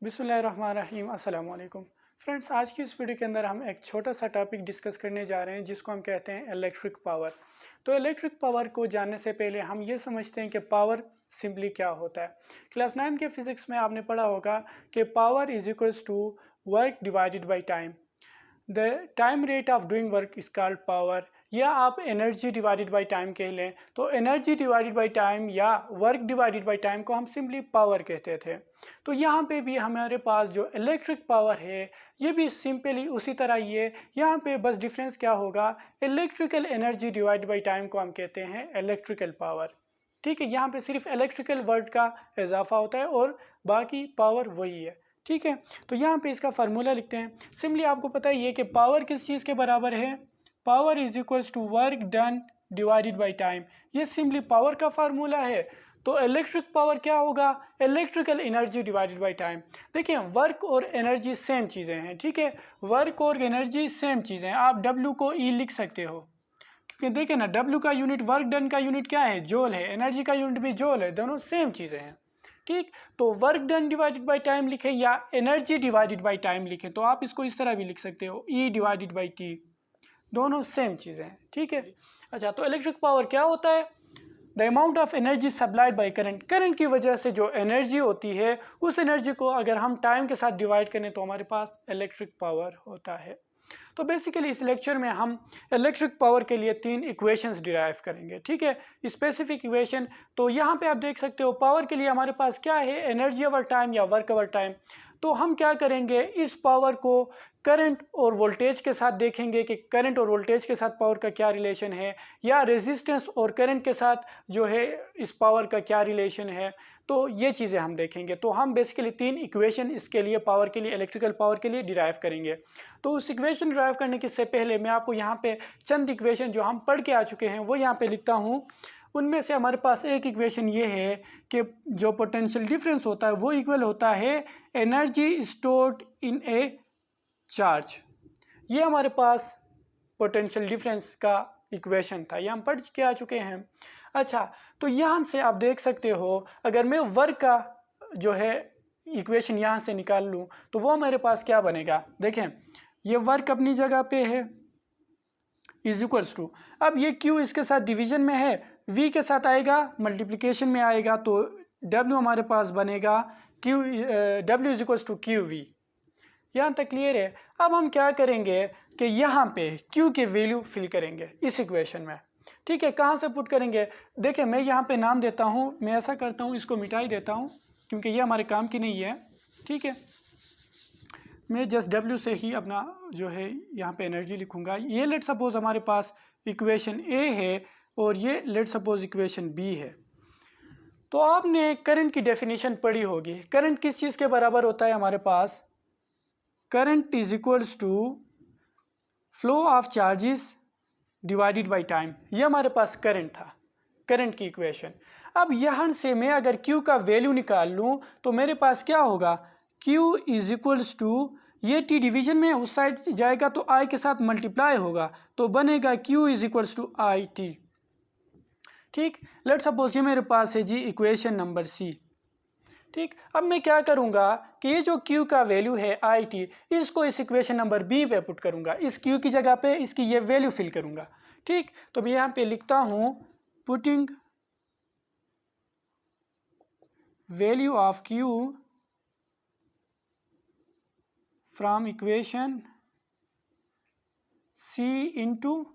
बिस्मिल्लाहिर्रहमानिर्रहीम अस्सलाम वालेकुम फ्रेंड्स। आज की इस वीडियो के अंदर हम एक छोटा सा टॉपिक डिस्कस करने जा रहे हैं जिसको हम कहते हैं इलेक्ट्रिक पावर। तो इलेक्ट्रिक पावर को जानने से पहले हम ये समझते हैं कि पावर सिंपली क्या होता है। क्लास 9 के फिजिक्स में आपने पढ़ा होगा कि power is equals to work divided by time. The time rate of doing work is called power, या आप एनर्जी डिवाइडेड बाई टाइम कह लें। तो एनर्जी डिवाइडेड बाई टाइम या वर्क डिवाइडेड बाई टाइम को हम सिंपली पावर कहते थे। तो यहाँ पे भी हमारे पास जो इलेक्ट्रिक पावर है ये भी सिंपली उसी तरह ही है। यहाँ पे बस डिफरेंस क्या होगा, electrical energy divide by time को हम कहते हैं इलेक्ट्रिकल पावर। ठीक है, यहाँ पे सिर्फ इलेक्ट्रिकल वर्ड का इजाफा होता है और बाकी पावर वही है। ठीक है, तो यहाँ पे इसका फार्मूला लिखते हैं। सिंपली आपको पता ही है कि पावर किस चीज़ के बराबर है, power is equals to work done divided by time. ये सिंपली पावर का फार्मूला है। तो इलेक्ट्रिक पावर क्या होगा, electrical energy divided by time. देखिए वर्क और एनर्जी सेम चीज़ें हैं। ठीक है, वर्क और एनर्जी सेम चीज़ें हैं। आप W को E लिख सकते हो क्योंकि देखिए ना, W का यूनिट, वर्क डन का यूनिट क्या है, जूल है, एनर्जी का यूनिट भी जूल है, दोनों सेम चीज़ें हैं। ठीक, तो work done divided by time लिखें या एनर्जी डिवाइडेड बाई टाइम लिखें तो आप इसको इस तरह भी लिख सकते हो, E डिवाइडेड बाई T, दोनों सेम चीज़ें हैं। ठीक है, अच्छा तो इलेक्ट्रिक पावर क्या होता है, the amount of energy supplied by current. Current की वजह से जो एनर्जी होती है उस एनर्जी को अगर हम टाइम के साथ डिवाइड करें तो हमारे पास इलेक्ट्रिक पावर होता है। तो बेसिकली इस लेक्चर में हम इलेक्ट्रिक पावर के लिए 3 इक्वेशंस डिराइव करेंगे। ठीक है, स्पेसिफिक इक्वेशन। तो यहाँ पे आप देख सकते हो पावर के लिए हमारे पास क्या है, एनर्जी ओवर टाइम या वर्क ओवर टाइम। तो हम क्या करेंगे, इस पावर को करंट और वोल्टेज के साथ देखेंगे कि करंट और वोल्टेज के साथ पावर का क्या रिलेशन है, या रेजिस्टेंस और करंट के साथ जो है इस पावर का क्या रिलेशन है। तो ये चीज़ें हम देखेंगे। तो हम बेसिकली 3 इक्वेशन इसके लिए, पावर के लिए, इलेक्ट्रिकल पावर के लिए डिराइव करेंगे। तो उस इक्वेशन डिराइव करने के से पहले मैं आपको यहाँ पे चंद इक्वेशन जो हम पढ़ के आ चुके हैं वो यहाँ पे लिखता हूँ। उनमें से हमारे पास एक इक्वेशन ये है कि जो पोटेंशियल डिफरेंस होता है वो इक्वल होता है energy stored in A charge. ये हमारे पास पोटेंशियल डिफरेंस का इक्वेशन था, ये हम पढ़ के आ चुके हैं। अच्छा, तो यहाँ से आप देख सकते हो अगर मैं वर्क का जो है इक्वेशन यहाँ से निकाल लूँ तो वो मेरे पास क्या बनेगा, देखें ये वर्क अपनी जगह पे है इज इक्वल्स टू, अब ये Q इसके साथ डिवीजन में है, V के साथ आएगा मल्टीप्लिकेशन में आएगा, तो W हमारे पास बनेगा W is equals to QV। यहाँ तक क्लियर है। अब हम क्या करेंगे कि यहाँ पे Q के वैल्यू फिल करेंगे इस इक्वेशन में। ठीक है, कहाँ से पुट करेंगे, देखिए मैं यहाँ पे नाम देता हूँ, मैं ऐसा करता हूँ इसको मिटा ही देता हूँ क्योंकि ये हमारे काम की नहीं है। ठीक है, मैं जस्ट W से ही अपना जो है यहाँ पे एनर्जी लिखूँगा। ये लेट सपोज हमारे पास इक्वेशन A है और ये लेट सपोज इक्वेशन B है। तो आपने करंट की डेफिनेशन पढ़ी होगी। करंट किस चीज़ के बराबर होता है हमारे पास, current is equals to flow of charges divided by time. ये हमारे पास करंट था, करंट की इक्वेशन। अब यहाँ से मैं अगर Q का वैल्यू निकाल लूँ तो मेरे पास क्या होगा, Q इज इक्वल्स टू, ये T डिवीजन में उस साइड जाएगा तो I के साथ मल्टीप्लाई होगा तो बनेगा Q is equals to IT। ठीक, लेट सपोज ये मेरे पास है जी इक्वेशन नंबर C। ठीक, अब मैं क्या करूंगा कि ये जो Q का वैल्यू है IT, इसको इस इक्वेशन नंबर B पे पुट करूंगा, इस Q की जगह पे इसकी ये वैल्यू फिल करूंगा। ठीक, तो मैं यहाँ पे लिखता हूँ putting value of Q from equation C into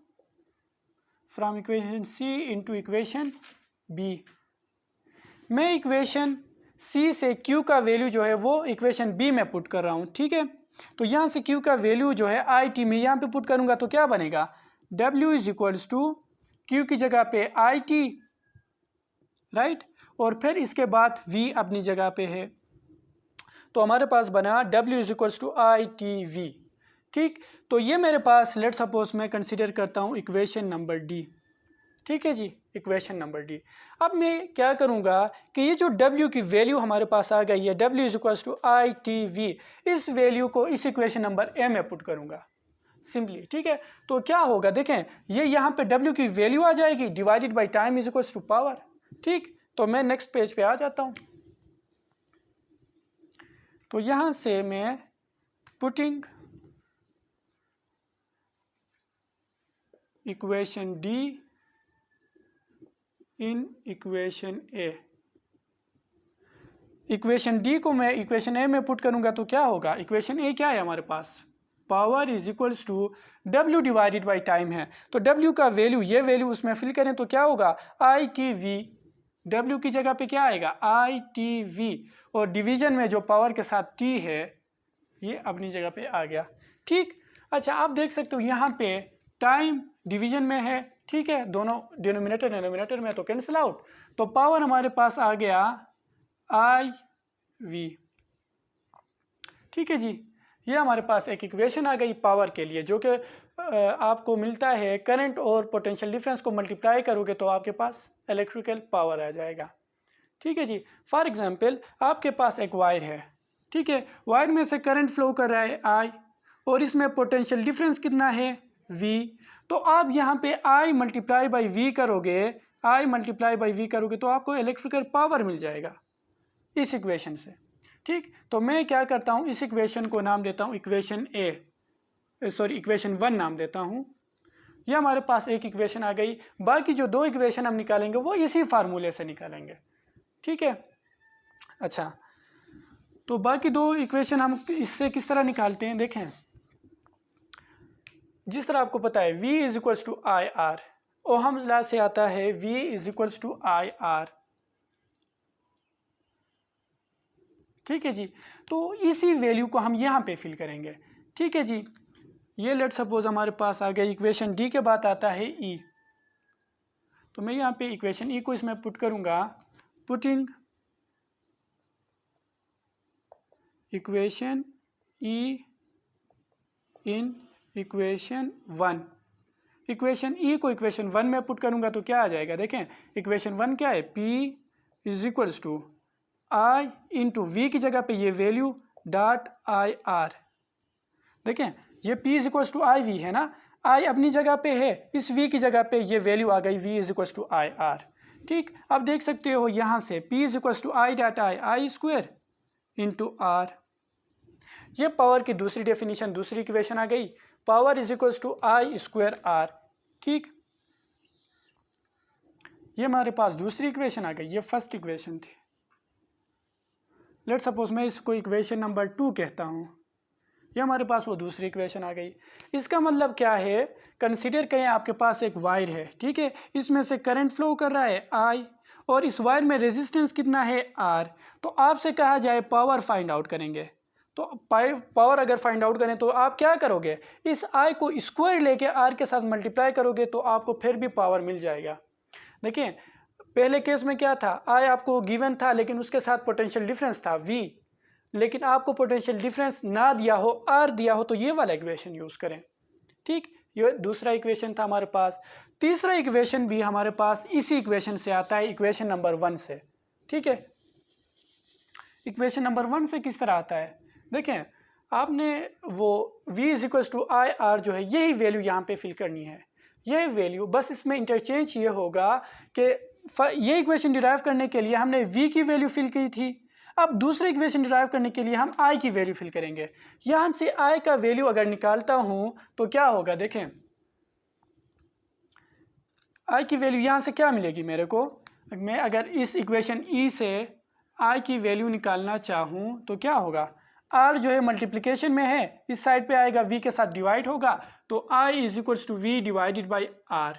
equation B। मैं इक्वेशन C से Q का वैल्यू जो है वो इक्वेशन B में पुट कर रहा हूँ। ठीक है, तो यहाँ से Q का वैल्यू जो है IT में यहाँ पे पुट करूँगा तो क्या बनेगा, W is equals to Q की जगह पे IT, राइट, और फिर इसके बाद V अपनी जगह पे है तो हमारे पास बना W is equals to ITV। ठीक, तो ये मेरे पास लेट सपोज मैं कंसिडर करता हूँ इक्वेशन नंबर D। ठीक है जी, इक्वेशन नंबर D। अब मैं क्या करूँगा कि ये जो W की वैल्यू हमारे पास आ गई है, W is equals to ITV, इस वैल्यू को इस इक्वेशन नंबर A में पुट करूँगा सिंपली। ठीक है, तो क्या होगा, देखें ये यहाँ पे W की वैल्यू आ जाएगी divided by time is equals to power. ठीक, तो मैं नेक्स्ट पेज पे आ जाता हूँ। तो यहाँ से मैं putting equation D in equation A, equation D को मैं इक्वेशन ए में पुट करूंगा तो क्या होगा, इक्वेशन ए क्या है हमारे पास, power is equals to W divided by time है। तो डब्ल्यू का वैल्यू, ये वैल्यू उसमें फिल करें तो क्या होगा, आई टी वी, डब्ल्यू की जगह पे क्या आएगा, आई टी वी, और डिवीजन में जो पावर के साथ टी है ये अपनी जगह पे आ गया। ठीक, अच्छा आप देख सकते हो यहाँ पे टाइम डिवीजन में है, ठीक है, दोनों डिनोमिनेटर डिनोमिनेटर में तो कैंसिल आउट, तो पावर हमारे पास आ गया आई वी। ठीक है जी, ये हमारे पास एक इक्वेशन आ गई पावर के लिए, जो कि आपको मिलता है करंट और पोटेंशियल डिफरेंस को मल्टीप्लाई करोगे तो आपके पास इलेक्ट्रिकल पावर आ जाएगा। ठीक है जी, फॉर एग्जांपल आपके पास एक वायर है, ठीक है, वायर में से करंट फ्लो कर रहा है आई, और इसमें पोटेंशियल डिफरेंस कितना है वी। तो आप यहाँ पे आई मल्टीप्लाई बाई वी करोगे, आई मल्टीप्लाई बाई वी करोगे तो आपको इलेक्ट्रिकल पावर मिल जाएगा इस इक्वेशन से। ठीक, तो मैं क्या करता हूँ, इस इक्वेशन को नाम देता हूँ इक्वेशन ए, सॉरी इक्वेशन 1 नाम देता हूँ। ये हमारे पास एक इक्वेशन आ गई, बाकी जो दो इक्वेशन हम निकालेंगे वो इसी फार्मूले से निकालेंगे। ठीक है, अच्छा तो बाकी दो इक्वेशन हम इससे किस तरह निकालते हैं, देखें जिस तरह आपको पता है V is equals to I R, ohm law से आता है V is equals to I R. ठीक है जी, तो इसी वैल्यू को हम यहाँ पे फिल करेंगे। ठीक है जी, ये लेट सपोज हमारे पास आ गया इक्वेशन डी के बाद आता है ई, तो मैं यहाँ पे इक्वेशन ई को इसमें पुट करूँगा, putting equation E in equation 1, equation E को इक्वेशन 1 में पुट करूँगा तो क्या आ जाएगा, देखें इक्वेशन 1 क्या है, P is equals to I into V की जगह पे ये वैल्यू डॉट आई आर। देखें ये P is equals to I V है ना, I अपनी जगह पे है, इस V की जगह पे ये वैल्यू आ गई V is equals to I R. ठीक, अब देख सकते हो यहाँ से P is equals to I dot I square into R. ये पावर की दूसरी डेफिनेशन, दूसरी इक्वेशन आ गई, power is equals to I square R. ठीक, ये हमारे पास दूसरी इक्वेशन आ गई, ये फर्स्ट इक्वेशन थी। लेट सपोज मैं इसको इक्वेशन नंबर 2 कहता हूँ, ये हमारे पास वो दूसरी इक्वेशन आ गई। इसका मतलब क्या है, कंसीडर करें आपके पास एक वायर है, ठीक है, इसमें से करंट फ्लो कर रहा है I, और इस वायर में रेजिस्टेंस कितना है R। तो आपसे कहा जाए पावर फाइंड आउट करेंगे, तो पावर अगर फाइंड आउट करें तो आप क्या करोगे, इस I को स्क्वायर लेके R के साथ मल्टीप्लाई करोगे तो आपको फिर भी पावर मिल जाएगा। देखिए पहले केस में क्या था, I आपको गिवन था लेकिन उसके साथ पोटेंशियल डिफरेंस था V, लेकिन आपको पोटेंशियल डिफरेंस ना दिया हो, आर दिया हो, तो ये वाला इक्वेशन यूज़ करें। ठीक, ये दूसरा इक्वेशन था हमारे पास। तीसरा इक्वेशन भी हमारे पास इसी इक्वेशन से आता है, इक्वेशन नंबर 1 से। ठीक है, इक्वेशन नंबर 1 से किस तरह आता है, देखें आपने वो V is equals to I R जो है, यही वैल्यू यहाँ पे फिल करनी है, यही वैल्यू, बस इसमें इंटरचेंज ये होगा कि ये इक्वेशन डिराइव करने के लिए हमने V की वैल्यू फिल की थी, अब दूसरे इक्वेशन डिराइव करने के लिए हम I की वैल्यू फिल करेंगे। यहाँ से I का वैल्यू अगर निकालता हूँ तो क्या होगा, देखें I की वैल्यू यहाँ से क्या मिलेगी मेरे को, मैं अगर इस इक्वेशन E से I की वैल्यू निकालना चाहूँ तो क्या होगा, R जो है मल्टीप्लिकेशन में है, इस साइड पे आएगा V के साथ डिवाइड होगा, तो I is equals to V divided by R।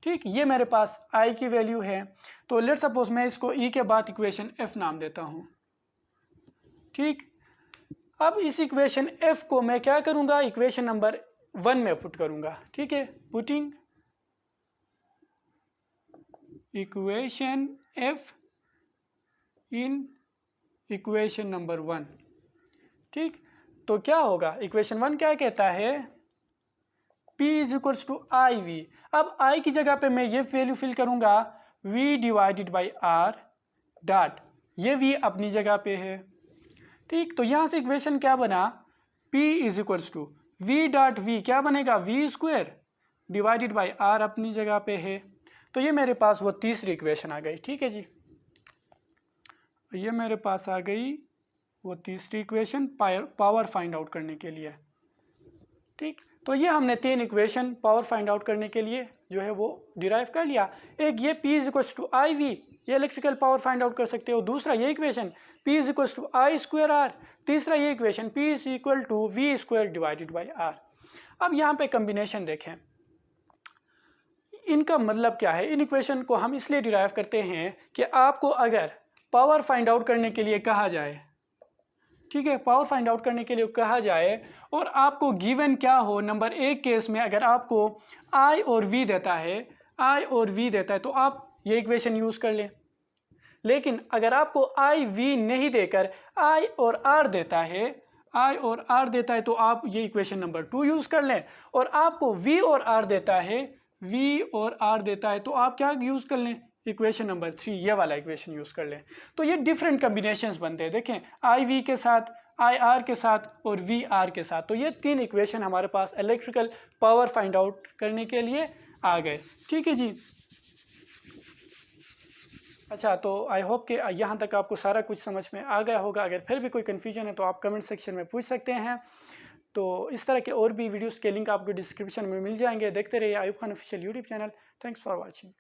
ठीक, ये मेरे पास I की वैल्यू है। तो लेट सपोज मैं इसको E के बाद इक्वेशन F नाम देता हूँ। ठीक, अब इस इक्वेशन F को मैं क्या करूँगा, इक्वेशन नंबर 1 में पुट करूँगा। ठीक है, putting equation F in equation number 1। ठीक, तो क्या होगा, इक्वेशन 1 क्या कहता है, P is equals to I V. अब I की जगह पे मैं ये वैल्यू फिल करूंगा V divided by R dot, ये V अपनी जगह पे है। ठीक, तो यहाँ से इक्वेशन क्या बना, P is equals to V dot V क्या बनेगा, V square divided by R अपनी जगह पे है। तो ये मेरे पास वो तीसरी इक्वेशन आ गई। ठीक है जी, ये मेरे पास आ गई वो तीसरी इक्वेशन पावर फाइंड आउट करने के लिए। ठीक, तो ये हमने 3 इक्वेशन पावर फाइंड आउट करने के लिए जो है वो डिराइव कर लिया। एक ये P is equals to I V, ये इलेक्ट्रिकल पावर फाइंड आउट कर सकते हो। दूसरा ये equation P is equals to I square R. तीसरा ये equation P is equal to V square divided by R. अब यहाँ पे कम्बिनेशन देखें, इनका मतलब क्या है। इन इक्वेशन को हम इसलिए डिराइव करते हैं कि आपको अगर पावर फाइंड आउट करने के लिए कहा जाए, ठीक है, पावर फाइंड आउट करने के लिए कहा जाए और आपको गिवन क्या हो, नंबर एक केस में अगर आपको I और V देता है, I और V देता है तो आप ये इक्वेशन यूज़ कर लें। लेकिन अगर आपको I V नहीं देकर I और R देता है, I और R देता है तो आप ये इक्वेशन नंबर 2 यूज़ कर लें। और आपको V और R देता है, V और R देता है तो आप क्या यूज़ कर लें, इक्वेशन नंबर 3, ये वाला इक्वेशन यूज़ कर लें। तो ये डिफरेंट कम्बिनेशंस बनते हैं। देखें, आई वी के साथ, आई आर के साथ और वी आर के साथ। तो ये 3 इक्वेशन हमारे पास इलेक्ट्रिकल पावर फाइंड आउट करने के लिए आ गए। ठीक है जी। अच्छा, तो आई होप कि यहाँ तक आपको सारा कुछ समझ में आ गया होगा। अगर फिर भी कोई कन्फ्यूजन है तो आप कमेंट सेक्शन में पूछ सकते हैं। तो इस तरह के और भी वीडियोज़ के लिंक आपको डिस्क्रिप्शन में मिल जाएंगे। देखते रहिए Ayub Khan official YouTube channel. Thanks for watching.